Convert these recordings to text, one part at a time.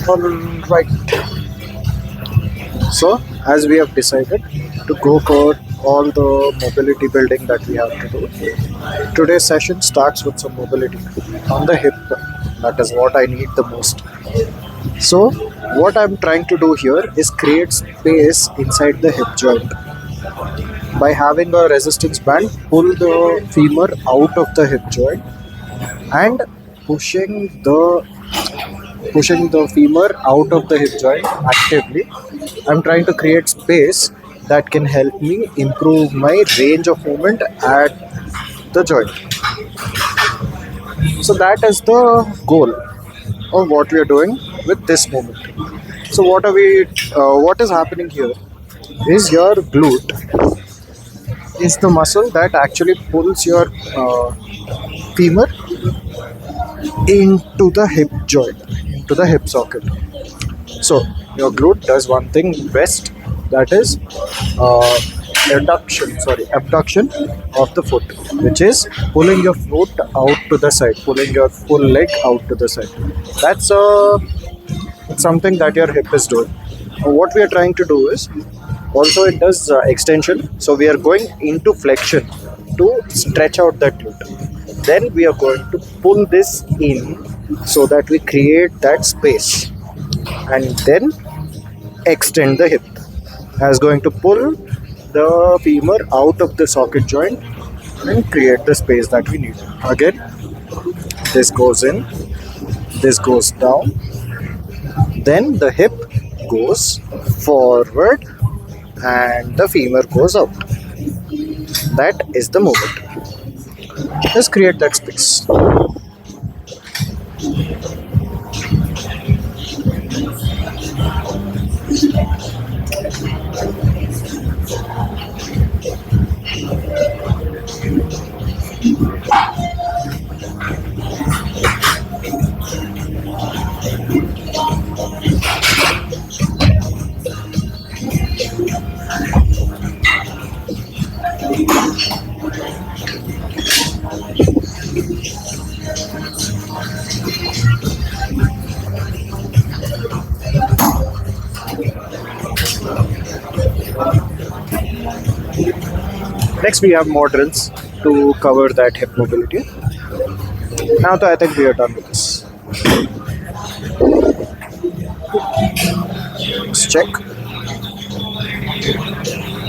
Alright, so as we have decided to go for all the mobility building that we have to do, today's session starts with some mobility on the hip. That is what I need the most. So, what I'm trying to do here is create space inside the hip joint. By having a resistance band, pull the femur out of the hip joint and pushing the pushing the femur out of the hip joint actively. I'm trying to create space that can help me improve my range of movement at the joint. So that is the goal of what we are doing with this movement. So what is happening here is your glute is the muscle that actually pulls your femur into the hip joint, into the hip socket. So your glute does one thing best, that is uh, abduction of the foot, which is pulling your foot out to the side, pulling your full leg out to the side. That's something that your hip is doing. What we are trying to do is also it does extension. So we are going into flexion to stretch out that glute. Then we are going to pull this in so that we create that space, and then extend the hip as going to pull the femur out of the socket joint and create the space that we need. Again, this goes in, this goes down, then the hip goes forward and the femur goes out. That is the movement. Let's create that space. Next, we have more drills to cover that hip mobility. Now, I think we are done with this. Let's check.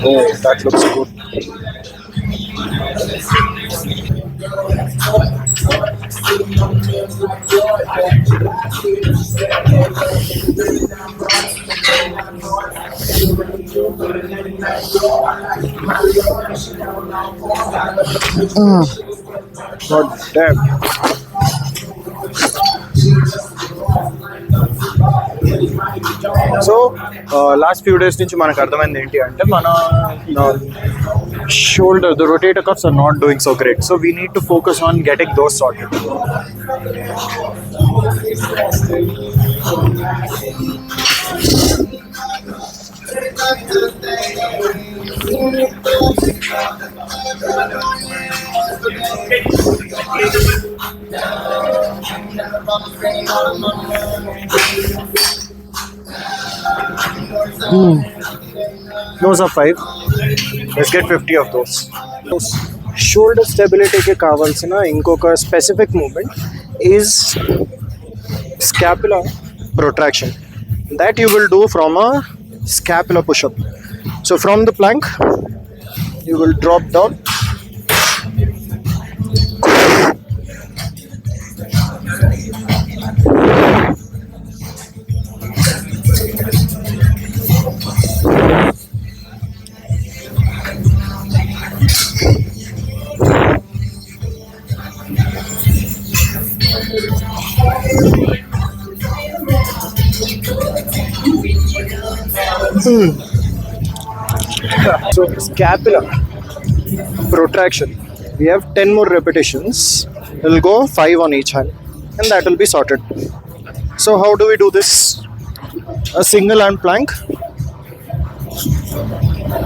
Oh, that looks good. God damn. So last few days నుంచి మనకు అర్థమైంది ఏంటి అంటే మన shoulder the rotator cuffs are not doing so great, so we need to focus on getting those sorted. Those are 5. Let's get 50 of those. Shoulder stability ke kavalsina inkoka specific movement is scapular protraction. That you will do from a scapular push-up. So from the plank, you will drop down. So scapular protraction. We have 10 more repetitions. We'll go 5 on each hand, and that will be sorted. So how do we do this? A single hand plank.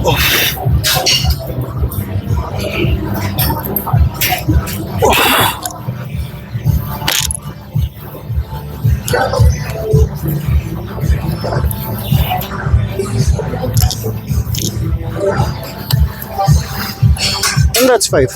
Oh. Oh. And that's 5.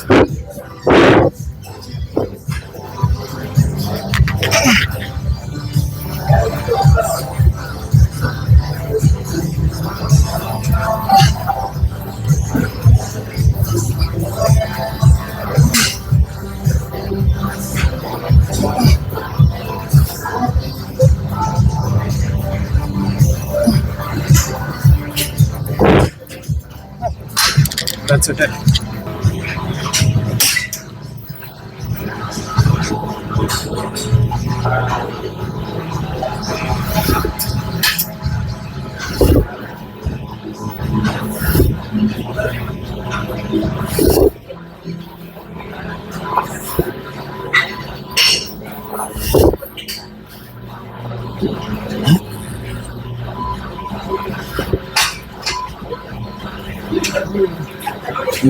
That's it.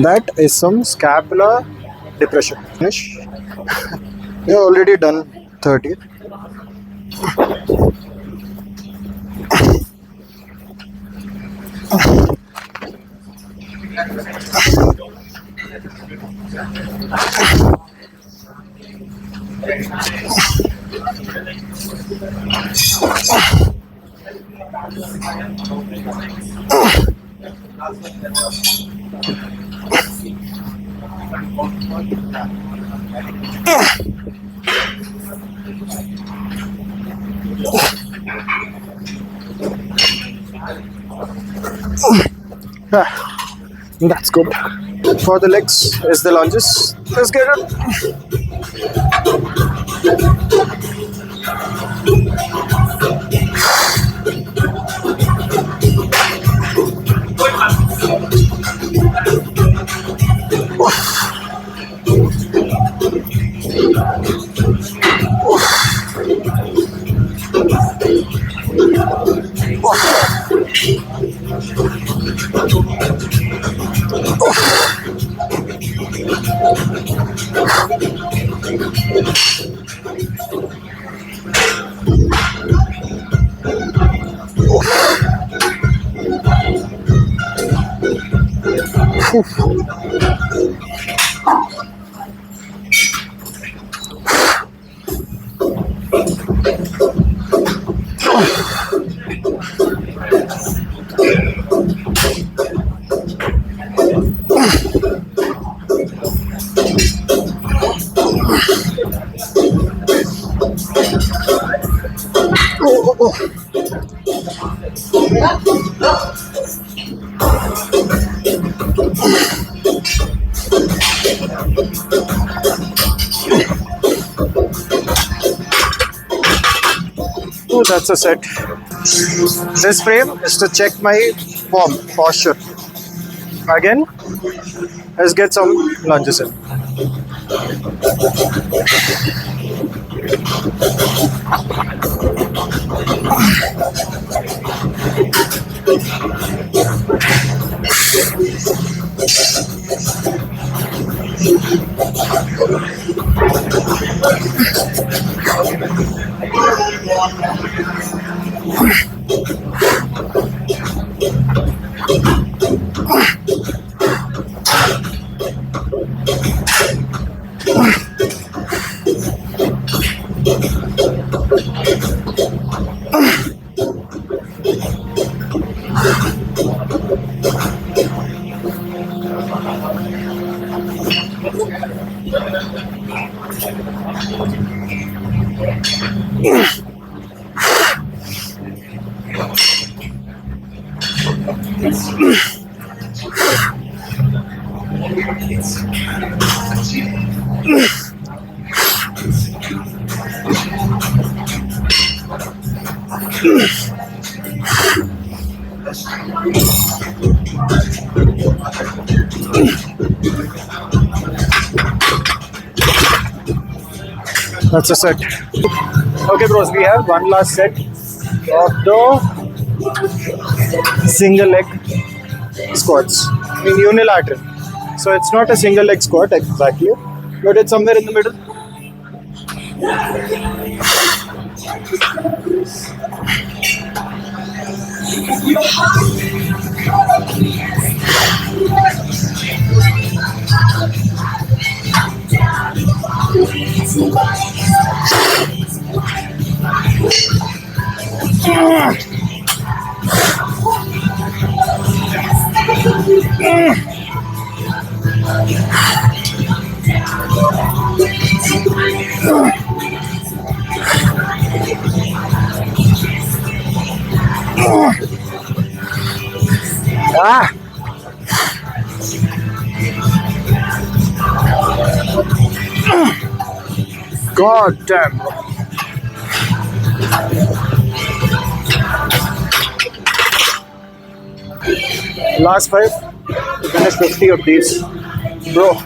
That is some scapular depression. Finish. You've already done 30. That's good. For the legs is the lunges. Let's get it. Oh, that's a set. This frame is to check my form, posture. Again, let's get some lunges in. That's a set. Okay, bros, we have one last set of the single leg squats in unilateral. So it's not a single leg squat exactly, but it's somewhere in the middle. Ah! God damn. Last 5. Finish 50 of these. Bro.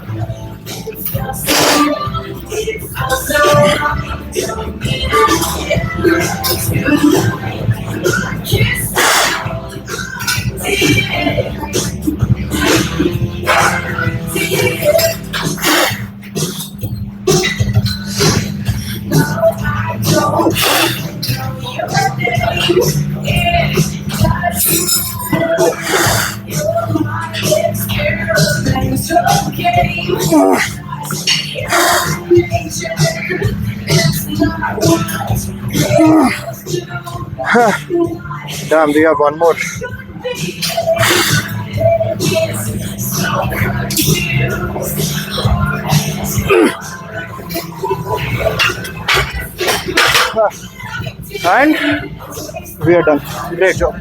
Damn, we have one more. And we are done. Great job.